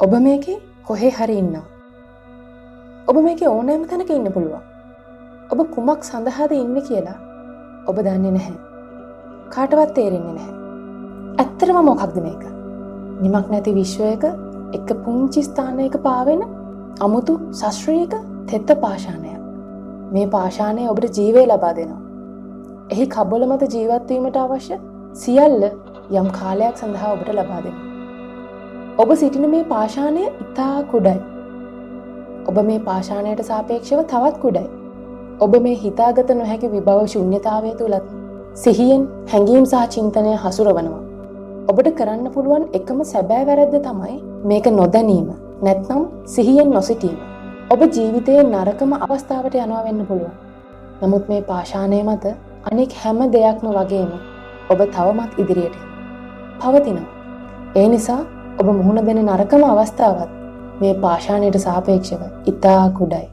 ඔබ මේකේ කොහේ හරි ඉන්නවා. ඔබ මේකේ ඕනෑම තැනක ඉන්න පුළුවන්. ඔබ කුමක් සඳහාද ඉන්නේ කියලා ඔබ දන්නේ නැහැ. කාටවත් තේරෙන්නේ නැහැ. ඇත්තටම මොකක්ද මේක? නිමක් නැති විශ්වයක එක පුංචි ස්ථානයක පාවෙන අමුතු ශාස්ත්‍රීය තෙත පාෂාණයක්. මේ පාෂාණය ඔබට ජීවය ලබා දෙනවා. එහි කබොල මත ජීවත් වීමට අවශ්‍ය සියල්ල යම් කාලයක් සඳහා ඔබට ලබා දෙනවා. ඔබ සිටින මේ පාෂාණය ඉතා කුඩයි. ඔබ මේ පාෂාණයට සාපේක්ෂව තවත් කුඩයි. ඔබ මේ හිතාගත නොහැකි විභව ශුන්‍යතාවය තුලත් සිහියෙන් හැඟීම් සහ චින්තනය හසුරවනවා. ඔබට කරන්න පුළුවන් එකම සැබෑ වැරැද්ද තමයි මේක නොදැනීම. නැත්නම් සිහියෙන් නොසිටීම. ඔබ ජීවිතයේ නරකම අවස්ථාවට යනවා වෙන්න පුළුවන්. නමුත් මේ පාෂාණය මත අනෙක් හැම දෙයක්ම වගේම ඔබ තවමත් ඉදිරියට පවතිනවා. ඒ නිසා ඔබ මුහුණ දෙන නරකම අවස්ථාවත් මේ පාෂාණයට සාපේක්ෂව ඉතා කුඩයි.